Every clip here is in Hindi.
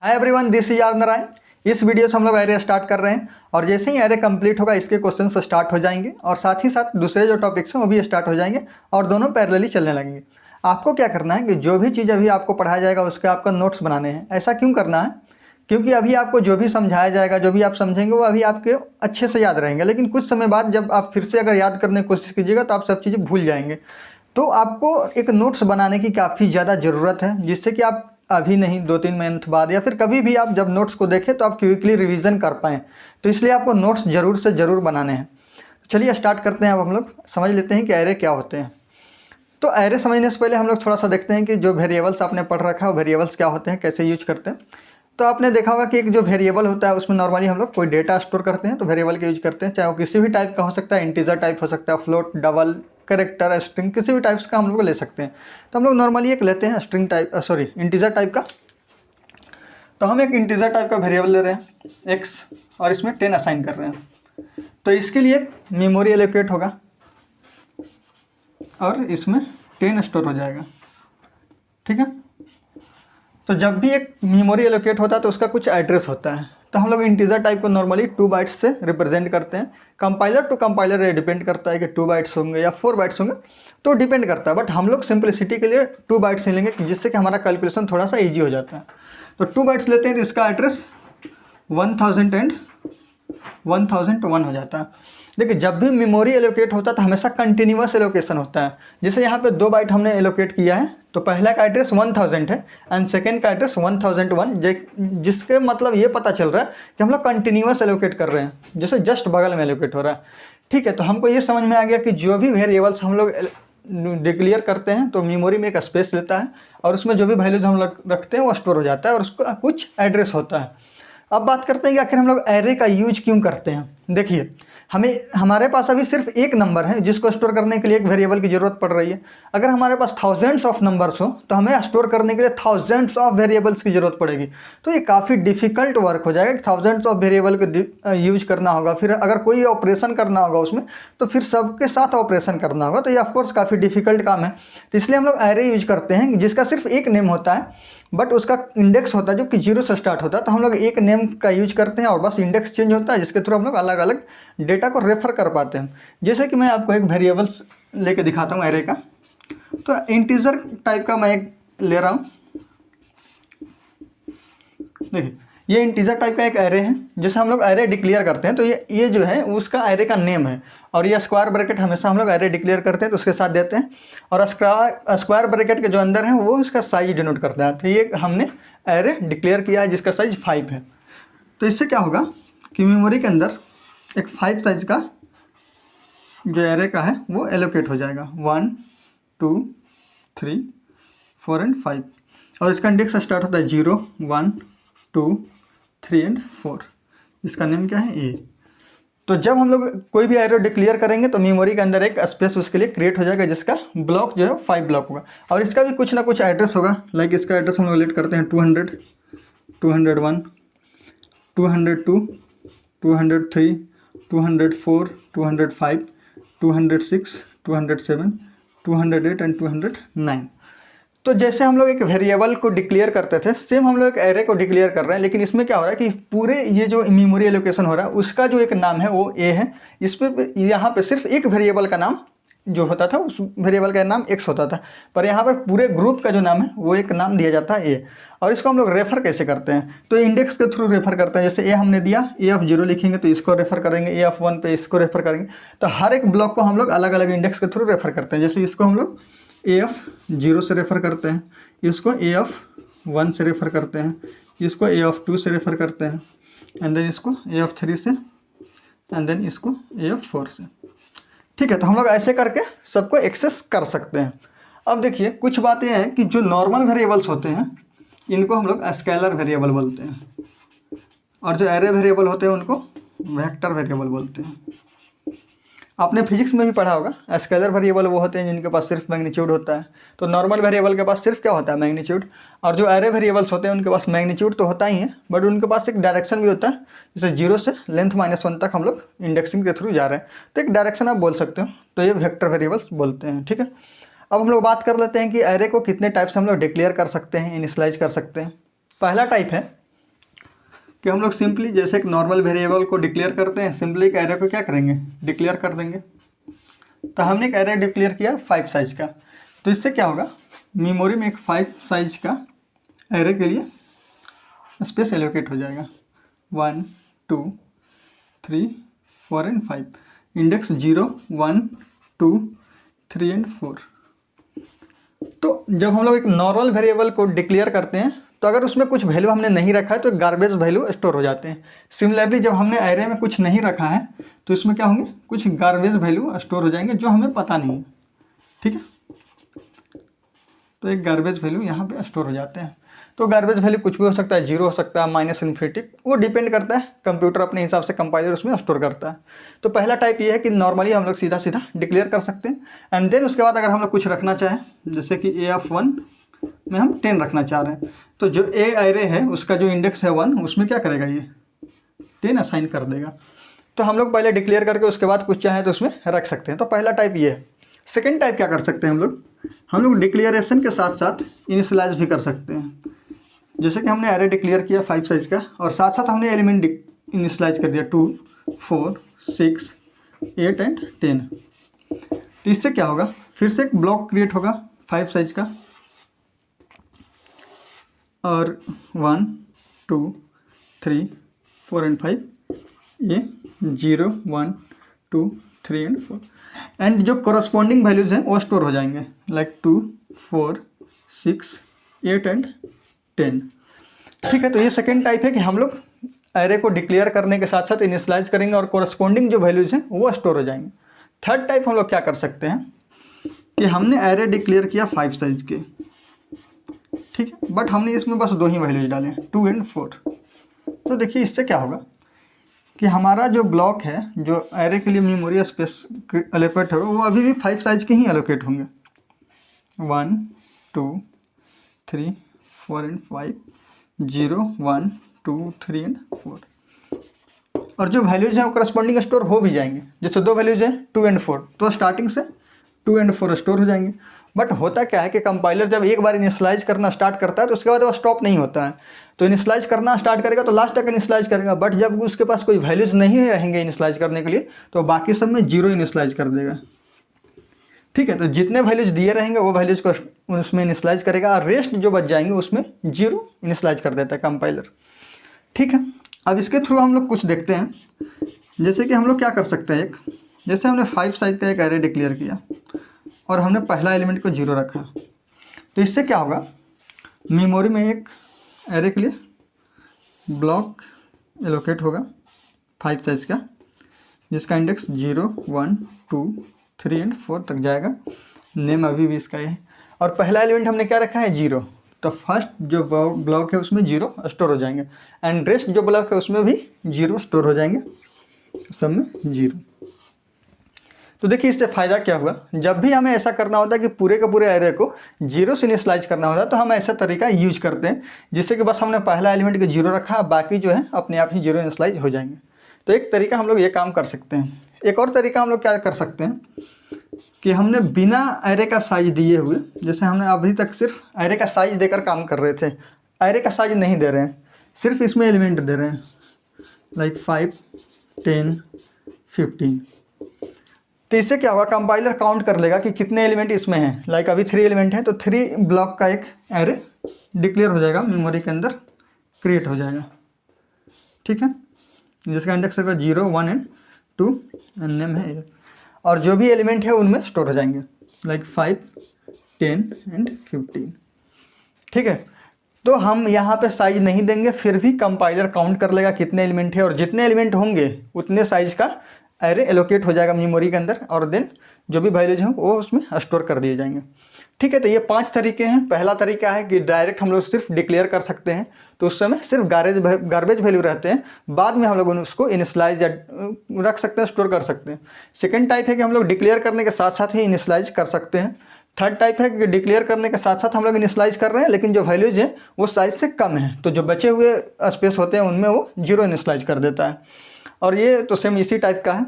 Hi everyone, this is R Narayan. इस वीडियो से हम लोग एरे स्टार्ट कर रहे हैं और जैसे ही एरे कंप्लीट होगा इसके क्वेश्चन स्टार्ट हो जाएंगे और साथ ही साथ दूसरे जो टॉपिक्स हैं वो भी स्टार्ट हो जाएंगे और दोनों पैरेलली चलने लगेंगे। आपको क्या करना है कि जो भी चीज़ अभी आपको पढ़ाया जाएगा उसके आपका नोट्स बनाने हैं। ऐसा क्यों करना है? क्योंकि अभी आपको जो भी समझाया जाएगा, जो भी आप समझेंगे वो अभी आपके अच्छे से याद रहेंगे, लेकिन कुछ समय बाद जब आप फिर से अगर याद करने की कोशिश कीजिएगा तो आप सब चीज़ें भूल जाएंगे। तो आपको एक नोट्स बनाने की काफ़ी ज़्यादा ज़रूरत है, जिससे कि आप अभी नहीं 2-3 मंथ बाद या फिर कभी भी आप जब नोट्स को देखें तो आप क्विकली रिवीजन कर पाएँ। तो इसलिए आपको नोट्स ज़रूर से ज़रूर बनाने हैं। चलिए स्टार्ट करते हैं। अब हम लोग समझ लेते हैं कि एरे क्या होते हैं। तो एरे समझने से पहले हम लोग थोड़ा सा देखते हैं कि जो वेरिएबल्स आपने पढ़ रखा है वो वेरिएबल्स क्या होते हैं, कैसे यूज करते हैं। तो आपने देखा होगा कि एक जो वेरिएबल होता है उसमें नॉर्मली हम लोग कोई डेटा स्टोर करते हैं तो वेरिएबल का यूज करते हैं, चाहे वो किसी भी टाइप का हो सकता है, इंटीजर टाइप हो सकता है, फ्लोट, डबल, कैरेक्टर, स्ट्रिंग, किसी भी टाइप्स का हम लोग ले सकते हैं। तो हम लोग नॉर्मली एक लेते हैं स्ट्रिंग टाइप, इंटीजर टाइप का। तो हम एक इंटीजर टाइप का वेरिएबल ले रहे हैं x और इसमें 10 असाइन कर रहे हैं। तो इसके लिए एक मेमोरी एलोकेट होगा और इसमें 10 स्टोर हो जाएगा, ठीक है। तो जब भी एक मेमोरी एलोकेट होता है तो उसका कुछ एड्रेस होता है। तो हम लोग इंटीजर टाइप को नॉर्मली 2 बाइट्स से रिप्रेजेंट करते हैं। कंपाइलर टू कंपाइलर ये डिपेंड करता है कि 2 बाइट्स होंगे या 4 बाइट्स होंगे, तो डिपेंड करता है। बट हम लोग सिंपलिसिटी के लिए 2 बाइट्स ही लेंगे, जिससे कि हमारा कैलकुलेशन थोड़ा सा ईजी हो जाता है। तो 2 बाइट्स लेते हैं तो इसका एड्रेस 1000 एंड 1001 हो जाता है। देखिए, जब भी मेमोरी एलोकेट होता है तो हमेशा कंटिन्यूअस एलोकेशन होता है। जैसे यहाँ पे 2 बाइट हमने एलोकेट किया है तो पहला का एड्रेस 1000 है एंड सेकेंड का एड्रेस 1001, जिसके मतलब ये पता चल रहा है कि हम लोग कंटिन्यूअस एलोकेट कर रहे हैं, जैसे जस्ट बगल में एलोकेट हो रहा है, ठीक है। तो हमको ये समझ में आ गया कि जो भी वेरिएबल्स हम लोग डिक्लेयर करते हैं तो मेमोरी में एक स्पेस लेता है और उसमें जो भी वैल्यूज हम लोग रखते हैं वो स्टोर हो जाता है और उसका कुछ एड्रेस होता है। अब बात करते हैं कि आखिर हम लोग एरे का यूज क्यों करते हैं। देखिए, हमारे पास अभी सिर्फ एक नंबर है जिसको स्टोर करने के लिए एक वेरिएबल की ज़रूरत पड़ रही है। अगर हमारे पास थाउजेंड्स ऑफ नंबर्स हो तो हमें स्टोर करने के लिए थाउजेंड्स ऑफ वेरिएबल्स की ज़रूरत पड़ेगी। तो ये काफ़ी डिफिकल्ट वर्क हो जाएगा कि थाउजेंड्स ऑफ वेरिएबल को यूज करना होगा। फिर अगर कोई ऑपरेशन करना होगा उसमें तो फिर सबके साथ ऑपरेशन करना होगा, तो ये ऑफकोर्स काफ़ी डिफिकल्ट काम है। तो इसलिए हम लोग एरे यूज करते हैं जिसका सिर्फ एक नेम होता है बट उसका इंडेक्स होता है जो कि 0 से स्टार्ट होता है। तो हम लोग एक नेम का यूज करते हैं और बस इंडेक्स चेंज होता है, जिसके थ्रू हम लोग अलग अलग डेटा को रेफर कर पाते हैं। जैसे कि मैं आपको एक वेरिएबल्स लेके दिखाता हूँ एरे का। तो इंटीजर टाइप का मैं एक ले रहा हूँ। देखिए, ये इंटीजर टाइप का एक एरे है। जैसे हम लोग एरे डिक्लेयर करते हैं तो ये जो है उसका एरे का नेम है और ये स्क्वायर ब्रैकेट हमेशा हम लोग एरे डिक्लेयर करते हैं तो उसके साथ देते हैं और स्क्वायर ब्रैकेट के जो अंदर है वो इसका साइज डिनोट करता है। तो ये हमने एरे डिक्लेयर किया है जिसका साइज 5 है। तो इससे क्या होगा कि मेमोरी के अंदर एक 5 साइज का जो एरे का है वो एलोकेट हो जाएगा, 1 2 3 4 एंड 5। और इसका इंडेक्स स्टार्ट होता है 0 1 2 3 एंड 4। इसका नेम क्या है, ए। तो जब हम लोग कोई भी एरे डिक्लेयर करेंगे तो मेमोरी के अंदर एक स्पेस उसके लिए क्रिएट हो जाएगा जिसका ब्लॉक जो है 5 ब्लॉक होगा और इसका भी कुछ ना कुछ एड्रेस होगा। लाइक इसका एड्रेस हम लोग लेट करते हैं 200 201 202 203 204 205 206 207 208 एंड 209। तो जैसे हम लोग एक वेरिएबल को डिक्लेयर करते थे, सेम हम लोग एक एरे को डिक्लेयर कर रहे हैं, लेकिन इसमें क्या हो रहा है कि पूरे ये जो मेमोरी एलोकेशन हो रहा है उसका जो एक नाम है वो ए है। इस पर यहाँ पे सिर्फ एक वेरिएबल का नाम जो होता था उस वेरिएबल का नाम x होता था, पर यहाँ पर पूरे ग्रुप का जो नाम है वो एक नाम दिया जाता है ए। और इसको हम लोग रेफर कैसे करते हैं, तो इंडेक्स के थ्रू रेफर करते हैं। जैसे ए हमने दिया, A0 लिखेंगे तो इसको रेफर करेंगे, A1 पे इसको रेफर करेंगे। तो हर एक ब्लॉक को हम लोग अलग अलग इंडेक्स के थ्रू रेफर करते हैं। जैसे इसको हम लोग AF0 से रेफ़र करते हैं, इसको AF1 से रेफ़र करते हैं, इसको AF2 से रेफ़र करते हैं एंड देन इसको AF3 से एंड देन इसको AF4 से, ठीक है। तो हम लोग ऐसे करके सबको एक्सेस कर सकते हैं। अब देखिए, कुछ बातें हैं कि जो नॉर्मल वेरिएबल्स होते हैं इनको हम लोग स्केलर वेरिएबल बोलते हैं और जो एरे वेरिएबल होते हैं उनको वेक्टर वेरिएबल बोलते हैं। आपने फिजिक्स में भी पढ़ा होगा, स्केलर वेरिएबल वो होते हैं जिनके पास सिर्फ मैग्नीट्यूड होता है। तो नॉर्मल वेरिएबल के पास सिर्फ क्या होता है, मैग्नीट्यूड। और जो एरे वेरिएबल्स होते हैं उनके पास मैग्नीट्यूड तो होता ही है बट उनके पास एक डायरेक्शन भी होता है। जैसे 0 से लेंथ -1 तक हम लोग इंडेक्सिंग के थ्रू जा रहे हैं तो एक डायरेक्शन आप बोल सकते हो, तो ये वेक्टर वेरिएबल्स बोलते हैं, ठीक है। अब हम लोग बात कर लेते हैं कि एरे को कितने टाइप से हम लोग डिक्लेयर कर सकते हैं, इनिशियलाइज कर सकते हैं। पहला टाइप है कि हम लोग सिंपली जैसे एक नॉर्मल वेरिएबल को डिक्लेयर करते हैं, सिंपली एक एरे को क्या करेंगे, डिक्लेयर कर देंगे। तो हमने एक एरे डिक्लेयर किया 5 साइज का, तो इससे क्या होगा, मेमोरी में एक 5 साइज का एरे के लिए स्पेस एलोकेट हो जाएगा। 1 2 3 4 एंड 5, इंडेक्स 0 1 2 3 एंड 4। तो जब हम लोग एक नॉर्मल वेरिएबल को डिक्लेयर करते हैं तो अगर उसमें कुछ वैल्यू हमने नहीं रखा है तो गार्बेज वैल्यू स्टोर हो जाते हैं। सिमिलरली जब हमने एरे में कुछ नहीं रखा है तो इसमें क्या होंगे, कुछ गार्बेज वैल्यू स्टोर हो जाएंगे जो हमें पता नहीं है। ठीक है, तो एक गार्बेज वैल्यू यहाँ पे स्टोर हो जाते हैं। तो गार्बेज वैल्यू कुछ भी हो सकता है, 0 हो सकता है, -∞, वो डिपेंड करता है, कंप्यूटर अपने हिसाब से कंपाइलर उसमें स्टोर करता है। तो पहला टाइप ये है कि नॉर्मली हम लोग सीधा सीधा डिक्लेयर कर सकते हैं। एंड देन उसके बाद अगर हम लोग कुछ रखना चाहें, जैसे कि A(1) में हम 10 रखना चाह रहे हैं, तो जो ए एरे है उसका जो इंडेक्स है 1, उसमें क्या करेगा, ये 10 असाइन कर देगा। तो हम लोग पहले डिक्लेयर करके उसके बाद कुछ चाहे तो उसमें रख सकते हैं। तो पहला टाइप ये है। सेकेंड टाइप क्या कर सकते हैं हम लोग डिक्लेरेशन के साथ साथ इनिशियलाइज भी कर सकते हैं। जैसे कि हमने एरे डिक्लेयर किया 5 साइज का और साथ साथ हमने एलिमेंट इनिशियलाइज कर दिया 2 4 6 8 एंड 10। तो इससे क्या होगा, फिर से एक ब्लॉक क्रिएट होगा 5 साइज का और 1 2 3 4 एंड 5, ये 0 1 2 3 एंड 4 एंड जो कोरस्पॉन्डिंग वैल्यूज़ हैं वो स्टोर हो जाएंगे, लाइक 2 4 6 8 एंड 10। ठीक है, तो ये सेकेंड टाइप है कि हम लोग एरे को डिक्लेयर करने के साथ साथ इनिशियलाइज करेंगे और कोरस्पॉन्डिंग जो वैल्यूज़ हैं वो स्टोर हो जाएंगे। थर्ड टाइप हम लोग क्या कर सकते हैं कि हमने एरे डिक्लेयर किया 5 साइज के, ठीक है, बट हमने इसमें बस 2 ही वैल्यूज डाले, 2 एंड 4। तो देखिए इससे क्या होगा कि हमारा जो ब्लॉक है, जो एरे के लिए मेमोरी स्पेस एलोकेट होगा, वो अभी भी 5 साइज के ही एलोकेट होंगे, 1 2 3 4 एंड 5, 0 1 2 3 एंड 4। और जो वैल्यूज हैं वो करस्पॉन्डिंग स्टोर हो भी जाएंगे। जैसे 2 वैल्यूज हैं 2 एंड 4, तो स्टार्टिंग से 2 एंड 4 स्टोर हो जाएंगे। बट होता क्या है कि कंपाइलर जब एक बार इनिशियलाइज करना स्टार्ट करता है तो उसके बाद वो स्टॉप नहीं होता है। तो इनिशियलाइज करना स्टार्ट करेगा तो लास्ट तक इनिशियलाइज करेगा, बट जब उसके पास कोई वैल्यूज नहीं रहेंगे इनिशियलाइज करने के लिए तो बाकी सब में 0 इनिशियलाइज कर देगा। ठीक है, तो जितने वैल्यूज दिए रहेंगे वो वैल्यूज को उसमें इनिशियलाइज करेगा और रेस्ट जो बच जाएंगे उसमें 0 इनिशियलाइज कर देता है कंपाइलर। ठीक है, अब इसके थ्रू हम लोग कुछ देखते हैं। जैसे कि हम लोग क्या कर सकते हैं, एक जैसे हमने 5 साइज का एक एरे डिक्लेयर किया और हमने पहला एलिमेंट को 0 रखा, तो इससे क्या होगा, मेमोरी में एक एरे के लिए ब्लॉक एलोकेट होगा 5 साइज का, जिसका इंडेक्स 0 1 2 3 एंड 4 तक जाएगा। नेम अभी भी इसका है और पहला एलिमेंट हमने क्या रखा है, 0। तो फर्स्ट जो ब्लॉक है उसमें 0 स्टोर हो जाएंगे एंड रेस्ट जो ब्लॉक है उसमें भी 0 स्टोर हो जाएंगे, सब में 0। तो देखिए इससे फ़ायदा क्या हुआ, जब भी हमें ऐसा करना होता है कि पूरे के पूरे एरे को 0 से इनिशियलाइज करना होता है तो हम ऐसा तरीका यूज करते हैं जिससे कि बस हमने पहला एलिमेंट को 0 रखा, बाकी जो है अपने आप ही 0 इनिशियलाइज हो जाएंगे। तो एक तरीका हम लोग ये काम कर सकते हैं। एक और तरीका हम लोग क्या कर सकते हैं कि हमने बिना एरे का साइज दिए हुए, जैसे हमने अभी तक सिर्फ एरे का साइज देकर काम कर रहे थे, एरे का साइज नहीं दे रहे हैं, सिर्फ इसमें एलिमेंट दे रहे हैं, लाइक 5 10 15। तो इससे क्या होगा, कंपाइलर काउंट कर लेगा कि कितने एलिमेंट इसमें हैं। लाइक अभी 3 एलिमेंट हैं तो 3 ब्लॉक का एक एरे डिक्लेयर हो जाएगा, मेमोरी के अंदर क्रिएट हो जाएगा। ठीक है, जिसका इंडेक्स होगा 0 1 एंड 2 एंड नेम है, और जो भी एलिमेंट है उनमें स्टोर हो जाएंगे, लाइक 5 10 एंड 15। ठीक है, तो हम यहाँ पे साइज नहीं देंगे, फिर भी कंपाइलर काउंट कर लेगा कितने एलिमेंट है और जितने एलिमेंट होंगे उतने साइज का एरे एलोकेट हो जाएगा मेमोरी के अंदर और देन जो भी वैल्यूज हैं वो उसमें स्टोर कर दिए जाएंगे। ठीक है, तो ये 5 तरीके हैं। पहला तरीका है कि डायरेक्ट हम लोग सिर्फ डिक्लेयर कर सकते हैं, तो उस समय सिर्फ गार्बेज वैल्यू रहते हैं, बाद में हम लोग उसको इनिशियलाइज रख सकते हैं, स्टोर कर सकते हैं। सेकेंड टाइप है कि हम लोग डिक्लेयर करने के साथ साथ ही इनिशियलाइज कर सकते हैं। थर्ड टाइप है कि डिक्लेयर करने के साथ साथ हम लोग इनिशियलाइज कर रहे हैं लेकिन जो वैल्यूज हैं वो साइज से कम है, तो जो बचे हुए स्पेस होते हैं उनमें वो 0 इनिशियलाइज कर देता है। और ये तो सेम इसी टाइप का है।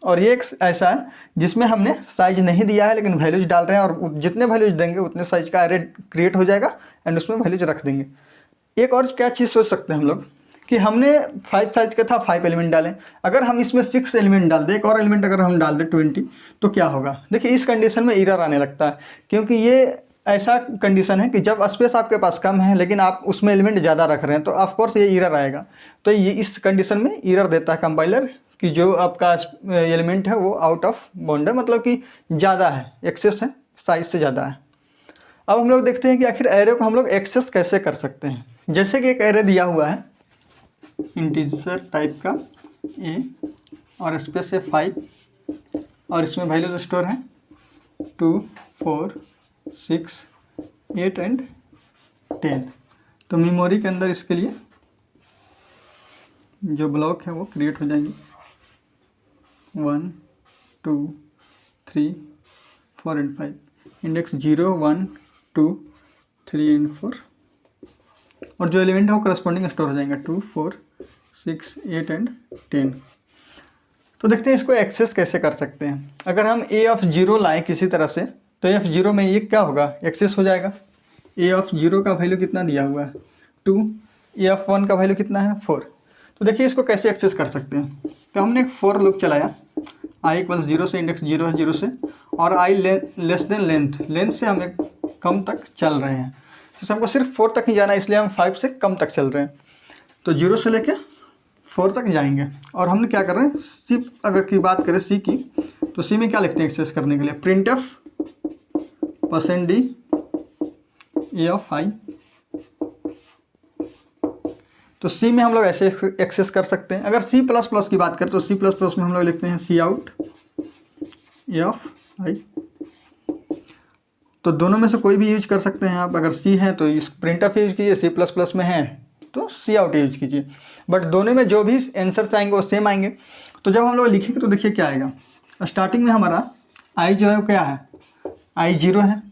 और ये एक ऐसा है जिसमें हमने साइज नहीं दिया है लेकिन वैल्यूज डाल रहे हैं और जितने वैल्यूज देंगे उतने साइज का एरे क्रिएट हो जाएगा एंड उसमें वैल्यूज रख देंगे। एक और क्या चीज़ सोच सकते हैं हम लोग कि हमने 5 साइज का था, 5 एलिमेंट डालें, अगर हम इसमें 6 एलिमेंट डाल दें, एक और एलिमेंट अगर हम डाल दें 20, तो क्या होगा? देखिए इस कंडीशन में एरर आने लगता है, क्योंकि ये ऐसा कंडीशन है कि जब स्पेस आपके पास कम है लेकिन आप उसमें एलिमेंट ज़्यादा रख रहे हैं, तो ऑफ कोर्स ये एरर आएगा। तो ये इस कंडीशन में एरर देता है कंपाइलर कि जो आपका एलिमेंट है वो आउट ऑफ बाउंड है, मतलब कि ज़्यादा है, एक्सेस है, साइज से ज़्यादा है। अब हम लोग देखते हैं कि आखिर एरे को हम लोग एक्सेस कैसे कर सकते हैं। जैसे कि एक एरे दिया हुआ है इंटीजर टाइप का ए और स्पेस है 5 और इसमें वैल्यूज स्टोर है 2, 4, 6, 8 एंड 10। तो मेमोरी के अंदर इसके लिए जो ब्लॉक है वो क्रिएट हो जाएंगे 1, 2, 3, 4 एंड 5, इंडेक्स 0, 1, 2, 3 एंड 4, और जो एलिमेंट है वो करस्पॉन्डिंग स्टोर हो जाएंगे 2, 4, 6, 8 एंड 10। तो देखते हैं इसको एक्सेस कैसे कर सकते हैं। अगर हम ए ऑफ 0 लाएँ किसी तरह से, तो ए ऑफ 0 में ये क्या होगा? एक्सेस हो जाएगा। ए ऑफ 0 का वैल्यू कितना दिया हुआ है 2, ए ऑफ 1 का वैल्यू कितना है 4। तो देखिए इसको कैसे एक्सेस कर सकते हैं। तो हमने एक फॉर लूप चलाया i = 0 से, इंडेक्स 0 है 0 से, और i लेस देन लेंथ से हम एक कम तक चल रहे हैं। जैसे हमको सिर्फ 4 तक ही जाना है, इसलिए हम 5 से कम तक चल रहे हैं। तो 0 से लेके 4 तक जाएंगे। और हमने क्या कर रहे हैं, सी अगर की बात करें सी की, तो सी में क्या लिखते हैं एक्सेस करने के लिए? printf %d a of i। तो सी में हम लोग ऐसे एक्सेस कर सकते हैं। अगर सी प्लस प्लस की बात करें तो सी प्लस प्लस में हम लोग लिखते हैं सी आउट ए ऑफ आई। तो दोनों में से कोई भी यूज कर सकते हैं आप। अगर सी है तो इस प्रिंटफ यूज कीजिए, सी प्लस प्लस में है तो सी आउट यूज कीजिए, बट दोनों में जो भी आंसर आएंगे वो सेम आएंगे। तो जब हम लोग लिखेंगे तो देखिए क्या आएगा। स्टार्टिंग में हमारा आई जो है वो क्या है, आई 0 है,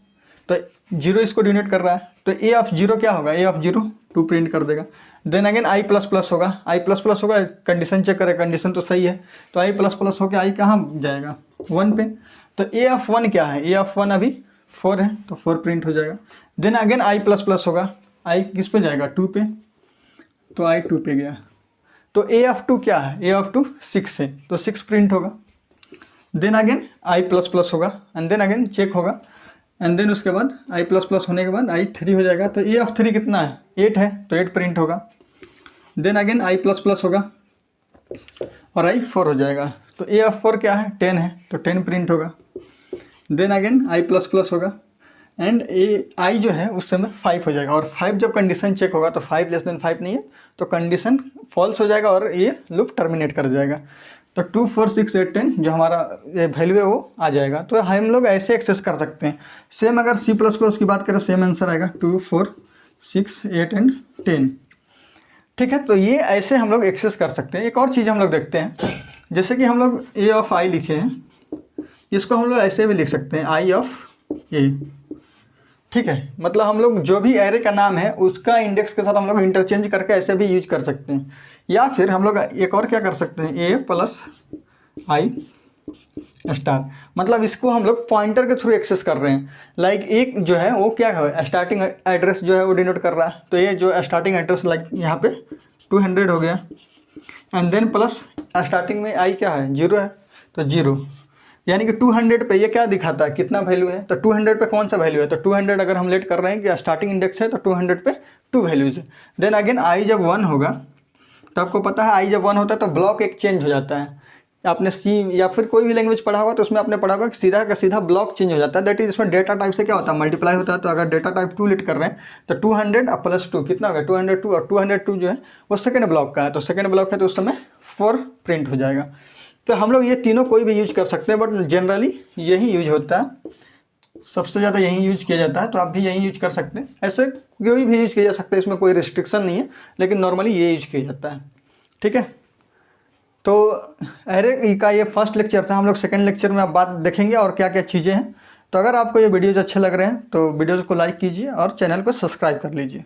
तो 0 इसको डिनोट कर रहा है। तो ए ऑफ 0 क्या होगा? ए ऑफ 0 2 प्रिंट कर देगा। Then again I plus plus होगा, आई प्लस प्लस होगा, कंडीशन चेक करें, कंडीशन तो सही है, तो आई प्लस प्लस होकर आई कहाँ जाएगा? 1 पे। तो ए ऑफ 1 क्या है? ए ऑफ 1 अभी 4 है तो 4 प्रिंट हो जाएगा। Then again I plus plus होगा, आई किस पे जाएगा? 2 पे, तो आई 2 पे गया। तो ए ऑफ 2 क्या है? ए ऑफ 2 6 है तो 6 प्रिंट होगा। Then again I plus plus होगा एंड देन अगेन चेक होगा एंड देन उसके बाद आई प्लस प्लस होने के बाद आई 3 हो जाएगा। तो ए ऑफ 3 कितना है? 8 है तो 8 प्रिंट होगा। Then again I plus plus होगा और आई 4 हो जाएगा। तो ए ऑफ 4 क्या है? 10 है तो 10 प्रिंट होगा। Then again I plus plus होगा एंड ए आई जो है उस समय 5 हो जाएगा। और 5 जब कंडीशन चेक होगा तो 5 लेस देन 5 नहीं है तो कंडीशन फॉल्स हो जाएगा और ये लूप टर्मिनेट कर जाएगा। तो 2, 4, 6, 8, 10 जो हमारा वैल्यू है वो आ जाएगा। तो हम लोग ऐसे एक्सेस कर सकते हैं। सेम अगर सी प्लस प्लस की बात करें सेम आंसर आएगा 2, 4, 6, 8 एंड 10। ठीक है, तो ये ऐसे हम लोग एक्सेस कर सकते हैं। एक और चीज़ हम लोग देखते हैं, जैसे कि हम लोग ए ऑफ आई लिखे हैं, इसको हम लोग ऐसे भी लिख सकते हैं आई ऑफ ए। ठीक है, मतलब हम लोग जो भी एरे का नाम है उसका इंडेक्स के साथ हम लोग इंटरचेंज करके ऐसे भी यूज कर सकते हैं। या फिर हम लोग एक और क्या कर सकते हैं, ए प्लस आई स्टार, मतलब इसको हम लोग पॉइंटर के थ्रू एक्सेस कर रहे हैं। लाइक एक जो है वो क्या है, स्टार्टिंग एड्रेस जो है वो डिनोट कर रहा है। तो ये जो स्टार्टिंग एड्रेस लाइक यहाँ पे 200 हो गया एंड देन प्लस स्टार्टिंग में आई क्या है 0 है तो 0, यानी कि 200 पे ये क्या दिखाता है कितना वैल्यू है। तो 200 पे कौन सा वैल्यू है? तो 200 अगर हम लेट कर रहे हैं कि स्टार्टिंग इंडेक्स है तो 200 पे 2 वैल्यूज है। देन अगेन आई जब 1 होगा तो आपको पता है आई जब 1 होता है तो ब्लॉक एक चेंज हो जाता है। आपने सी या फिर कोई भी लैंग्वेज पढ़ा होगा तो उसमें आपने पढ़ा होगा कि सीधा का सीधा ब्लॉक चेंज हो जाता है। दैट इज इसमें डेटा टाइप से क्या होता है, मल्टीप्लाई होता है। तो अगर डेटा टाइप 2 लेट कर रहे हैं तो 200 प्लस 2 कितना होगा 202, और 202 जो है वो सेकेंड ब्लॉक का है। तो सेकेंड ब्लॉक है तो उस समय 4 प्रिंट हो जाएगा। तो हम लोग ये तीनों कोई भी यूज कर सकते हैं, बट जनरली यही यूज होता है, सबसे ज़्यादा यही यूज किया जाता है। तो आप भी यही यूज कर सकते हैं, ऐसे कोई भी यूज किया जा सकता है, इसमें कोई रिस्ट्रिक्शन नहीं है, लेकिन नॉर्मली ये यूज किया जाता है। ठीक है, तो एरे का ये फर्स्ट लेक्चर था। हम लोग सेकंड लेक्चर में आप बात देखेंगे और क्या क्या चीज़ें हैं। तो अगर आपको ये वीडियोज़ अच्छे लग रहे हैं तो वीडियोज़ को लाइक कीजिए और चैनल को सब्सक्राइब कर लीजिए।